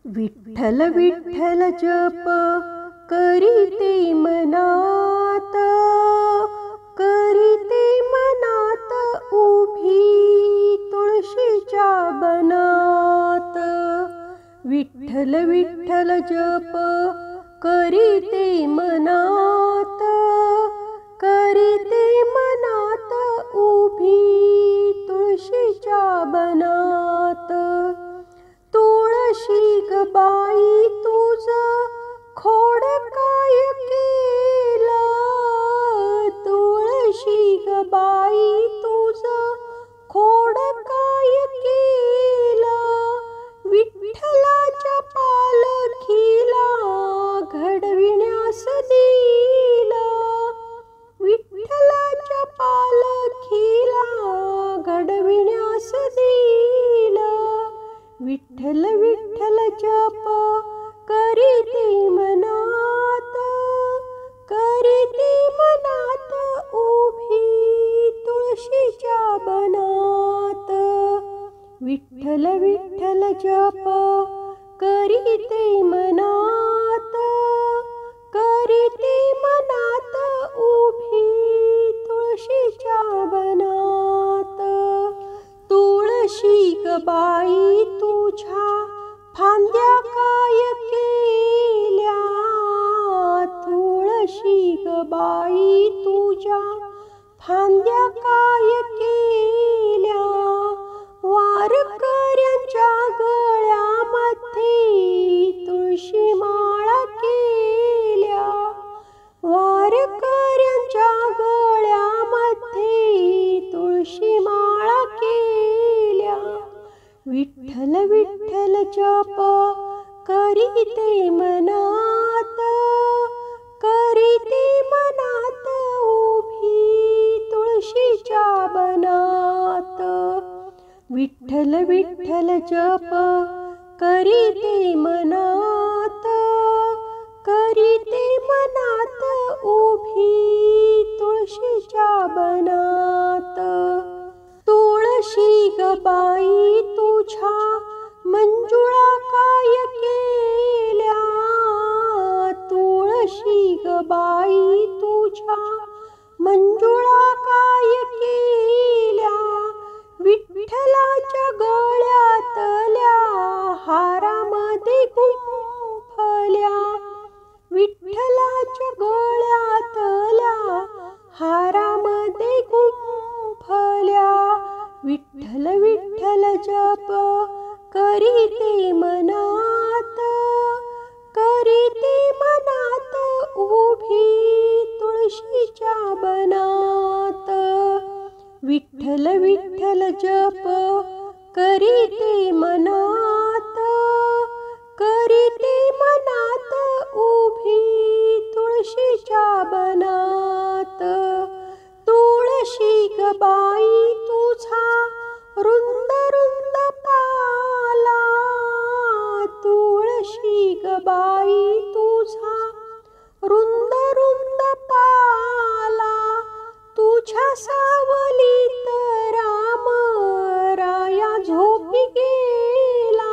विठ्ठल विठ्ठल जप करीते मनात, करीते मनात उभी तुळशीच्या बनात। विठ्ठल विठ्ठल जप करीते मनात, करीते मनात उभी तुळशीच्या बनात। तुळशी ग बाई तुझ खोड काय केलं, तुळशी ग बाई तुझ खोड काय केलं। विठ्ठलाच्या पालखीला घडविण्यास दिलं, विठ्ठलाच्या पालखीला घडविण्यास दिलं। विठ्ठल विठ्ठल जप करीते मनात, करीते मनात उभी तुळशीच्या बनात। विठ्ठल विठ्ठल जप करीते मनात, करीते मनात उभी तुळशीच्या बनात। तुळशी ग बाई तुझ्या फांद्या काय केल्या, तुळशी ग बाई तुझ्या फांद्या काय केल्या। वारकऱ्यांच्या गळ्यामध्ये तुळशी माळा केल्या, वारकऱ्यांच्या गळ्यामध्ये तुळशी माळा केल्या। विठ्ठल विठ्ठल जप करीते मनात, करीते मनात उभी तुळशीच्या बनात। विठ्ठल विठ्ठल जप करीते मनात, करीते मनात उभी तुळशीच्या बनात। तुळशी ग बाई तुझ्या मंजुळा काय केल्या, तुळशी ग बाई तुझ्या मंजुळा काय केल्या। विठ्ठलाच्या गळ्यातल्या हारामध्ये गुंफल्या, विठ्ठलाच्या गळ्यातल्या हारामध्ये गुंफल्या। विठ्ठल विठ्ठल जप करीते मनात, करीते मनात उभी तुळशीच्या बनात। विठ्ठल विठ्ठल जप करीते मनात, करीते मनात उभी तुळशीच्या बनात। तुळशी ग बाई तुझा रुंद रुंद पाला, तुळशी ग बाई तुझा रुंद रुंद पाला। तुझ्या सावलीत राम राया झोपी गेला,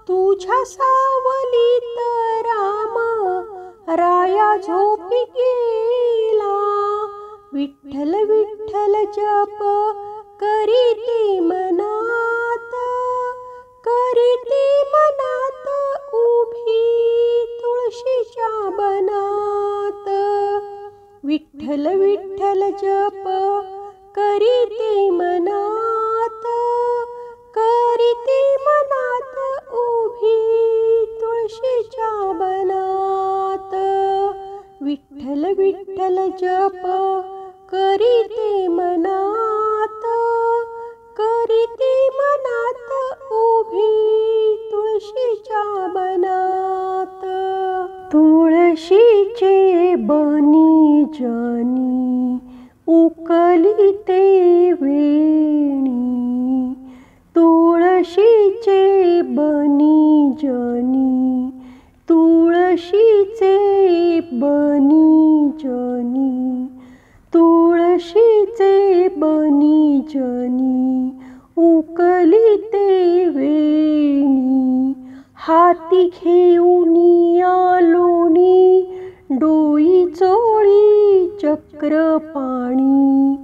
तुझ्या सावलीत राम राया झोपी गेला। विठ्ठल विठ्ठल जप करीते मनात, करीते मनात उभी तुळशीच्या बनात। विठ्ठल विठ्ठल जप करीते मनात, करीते मनात उभी तुळशीच्या बनात। विठ्ठल विठ्ठल जप करीते मनात, करीते मनात उभी तुळशीच्या बनात। तुळशीचे बनी जनी उकलीते वेणी, तुळशीचे बनी जनी, तुळशीचे बनी जनी, तुळशीचे बनी जनी उकलीते वेणी। हाती घेऊनी आलोनी डोई चोळी चक्रपाणी.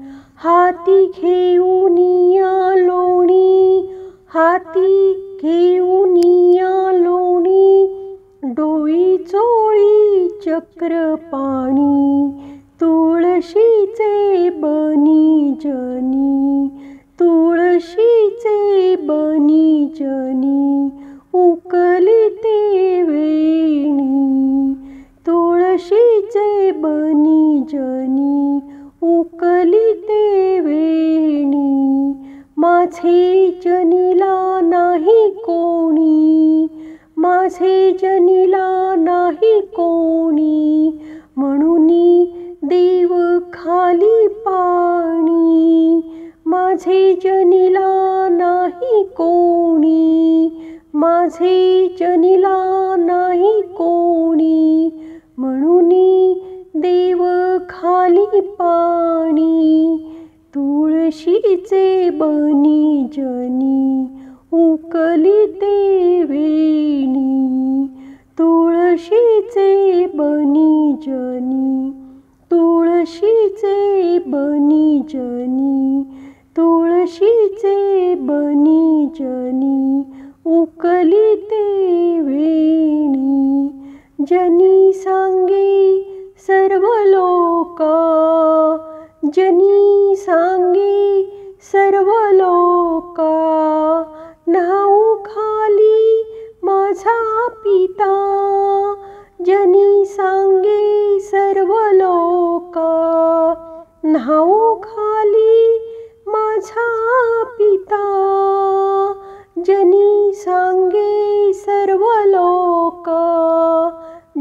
हाती घेऊनी आलोनी, हाती घेऊनी आलोनी डोई चोळी चक्रपाणी. तुळशीचे बनी जनी, तुळशीचे बनी जनी उकलिते वेणी. तुळशीचे बनी जनी उकलिते वेणी. माझे जनीला नाही कोणी, माझे जनीला नाही कोणी म्हणूनी देव खाली पाणी. माझे जनीला नाही कोणी, माझे जनीला नाही कोणी म्हणूनी देव खाली पाणी. तुळशीचे बनी जनी उकलिते वेणी. तुळशीचे बनी जनी, तुळशीचे बनी जनी, तुळशीचे बनी जनी उकलिते वेणी. जनी सांगे सर्व लोका, जनी सांगे सर्व लोका नाव खाली माझा पिता. जनी सांगे सर्व लोका नाव खाली माझा पिता. जनी सांगे सर्व लोका,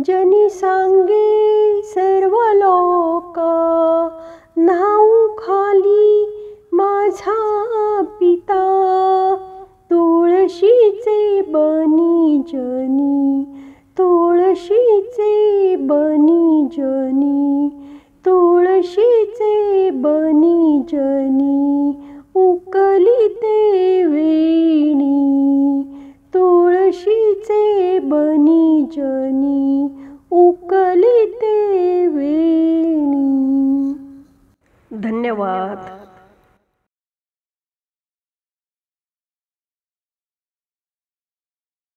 जनी सांगे सर्व लोका नाव खाली माझा पिता. तुळशीचे बनी जनी, तुळशीचे बनी जनी, तुळशीचे बनी जनी